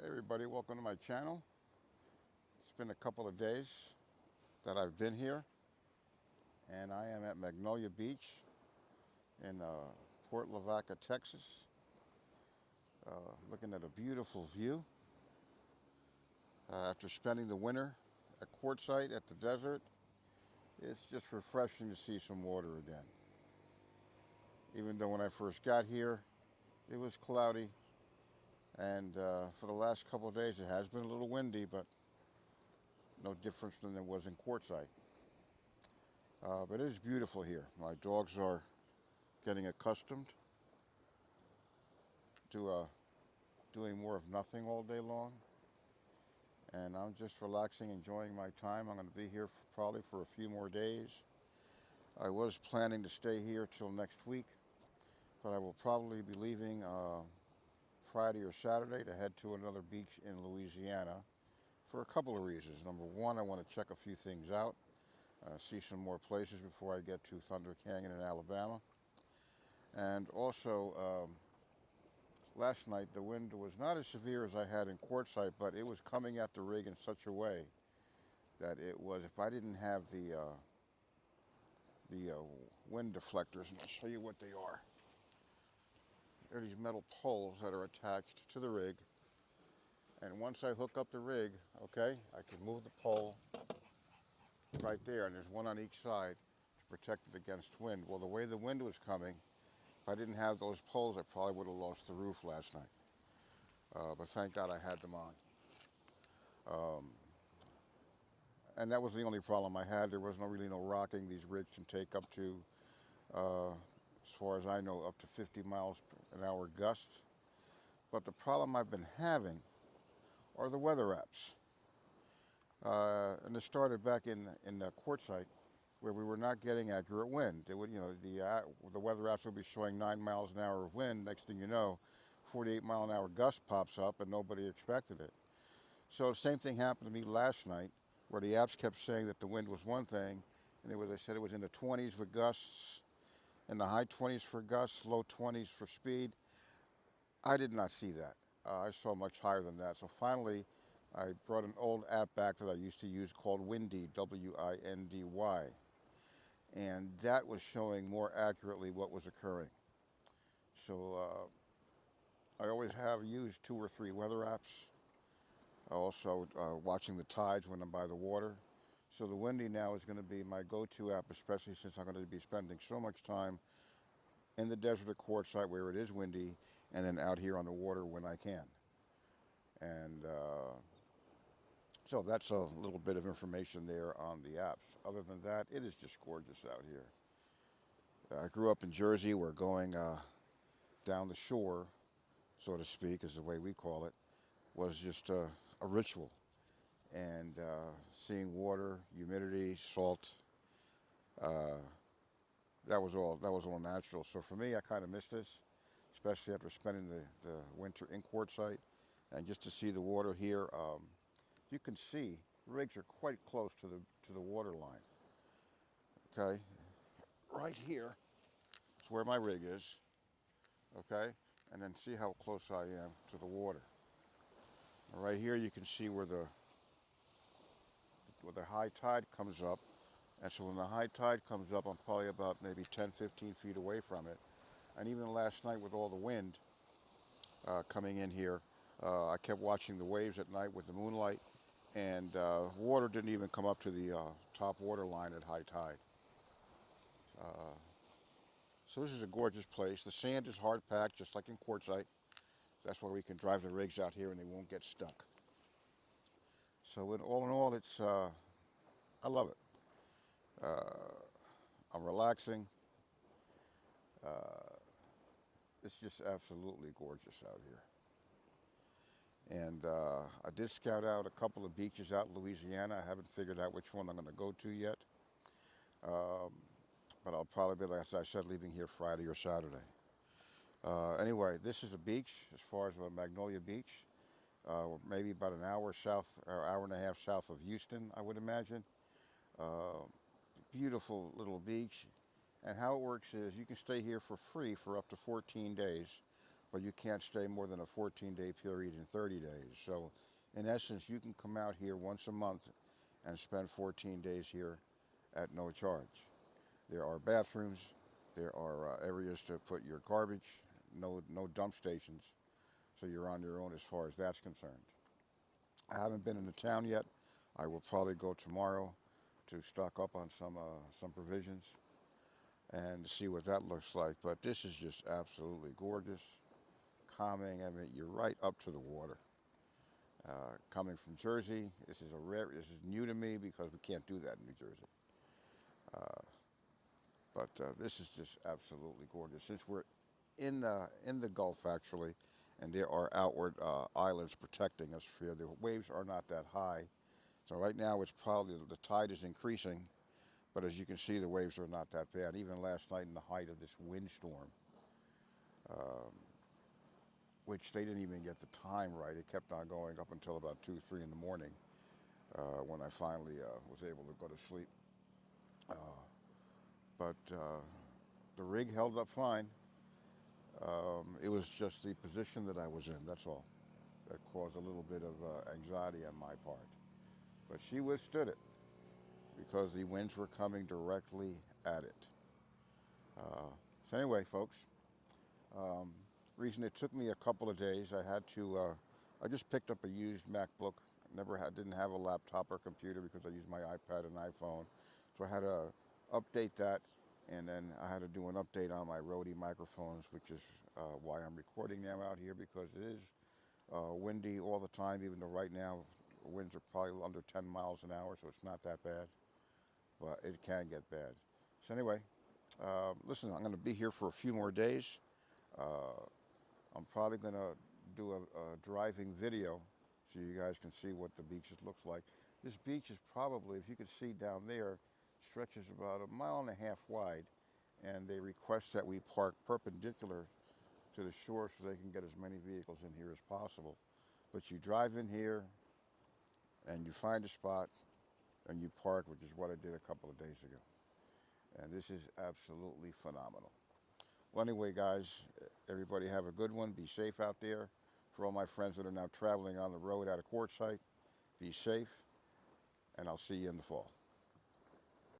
Hey everybody, welcome to my channel. It's been a couple of days that I've been here, and I am at Magnolia Beach in Port Lavaca, Texas, looking at a beautiful view. After spending the winter at Quartzsite at the desert, it's just refreshing to see some water again. Even though when I first got here, it was cloudy, and for the last couple of days it has been a little windy, but no difference than it was in Quartzsite. But it is beautiful here. My dogs are getting accustomed to doing more of nothing all day long. And I'm just relaxing, enjoying my time. I'm going to be here probably for a few more days. I was planning to stay here till next week, but I will probably be leaving Friday or Saturday to head to another beach in Louisiana for a couple of reasons. Number one, I want to check a few things out, see some more places before I get to Thunder Canyon in Alabama. And also, last night the wind was not as severe as I had in Quartzsite, but it was coming at the rig in such a way that it was, if I didn't have the wind deflectors, and I'll show you what they are. They're these metal poles that are attached to the rig, and once I hook up the rig, okay, I can move the pole right there, and there's one on each side to protect it against wind. Well, the way the wind was coming, if I didn't have those poles, I probably would have lost the roof last night. But thank God I had them on. And that was the only problem I had. There was really no rocking. These rigs can take up to, as far as I know, up to 50 miles an hour gusts. But the problem I've been having are the weather apps. And it started back in Quartzsite, where we were not getting accurate wind. It would, the weather apps would be showing 9 miles an hour of wind. Next thing you know, 48-mile-an-hour gust pops up, and nobody expected it. So the same thing happened to me last night, where the apps kept saying that the wind was one thing, and they said it was in the 20s with gusts, in the high 20s for gusts, low 20s for speed. I did not see that. I saw much higher than that. So finally, I brought an old app back that I used to use called Windy, W-I-N-D-Y, and that was showing more accurately what was occurring. So I always have used 2 or 3 weather apps. Also, watching the tides when I'm by the water. So the Windy now is going to be my go-to app, especially since I'm going to be spending so much time in the desert at Quartzsite where it is windy, and then out here on the water when I can. And so that's a little bit of information there on the apps. Other than that, it is just gorgeous out here. I grew up in Jersey, where going down the shore, so to speak, is the way we call it, was just a ritual. And seeing water, humidity, salt, that was all natural. So for me, I kind of miss this, especially after spending the winter in Quartzsite, and just to see the water here. You can see rigs are quite close to the water line. Okay, right here is where my rig is. Okay, and then see how close I am to the water. And right here, you can see where the high tide comes up. And so when the high tide comes up, I'm probably about maybe 10, 15 feet away from it. And even last night with all the wind coming in here, I kept watching the waves at night with the moonlight, and water didn't even come up to the top water line at high tide. So this is a gorgeous place. The sand is hard packed, just like in Quartzsite. That's why we can drive the rigs out here and they won't get stuck. So in all, I love it. I'm relaxing. It's just absolutely gorgeous out here. And I did scout out a couple of beaches out in Louisiana. I haven't figured out which one I'm going to go to yet. But I'll probably be, as I said, leaving here Friday or Saturday. Anyway, this is a beach, as far as Magnolia Beach. Maybe about an hour south, or hour and a half south of Houston, I would imagine. Beautiful little beach. And how it works is you can stay here for free for up to 14 days. but you can't stay more than a 14-day period in 30 days. So, in essence, you can come out here once a month and spend 14 days here at no charge. There are bathrooms, there are areas to put your garbage, no dump stations, so you're on your own as far as that's concerned. I haven't been in the town yet. I will probably go tomorrow to stock up on some provisions and see what that looks like. But this is just absolutely gorgeous, calming. I mean, you're right up to the water. Coming from Jersey, this is new to me because we can't do that in New Jersey. Uh, but this is just absolutely gorgeous. Since we're in the Gulf actually, and there are outward islands protecting us here, the waves are not that high. So right now it's probably the tide is increasing, but as you can see, the waves are not that bad. Even last night in the height of this windstorm, um, which they didn't even get the time right. It kept on going up until about 2, 3 in the morning when I finally was able to go to sleep. Uh, but the rig held up fine. It was just the position that I was in, that's all. That caused a little bit of anxiety on my part. But she withstood it because the winds were coming directly at it. So anyway, folks, um, reason it took me a couple of days, I just picked up a used MacBook. Didn't have a laptop or computer because I used my iPad and iPhone. So I had to update that, and then I had to do an update on my Rode microphones, which is why I'm recording them out here, because it is windy all the time, even though right now winds are probably under 10 miles an hour, so it's not that bad, but it can get bad. So anyway, listen, I'm going to be here for a few more days. Uh, I'm probably going to do a driving video so you guys can see what the beach looks like. This beach is probably, if you can see down there, stretches about 1.5 miles wide, and they request that we park perpendicular to the shore so they can get as many vehicles in here as possible. But you drive in here and you find a spot and you park, which is what I did a couple of days ago. And this is absolutely phenomenal. Well, anyway, guys, everybody have a good one. Be safe out there. For all my friends that are now traveling on the road out of Quartzsite, be safe, and I'll see you in the fall.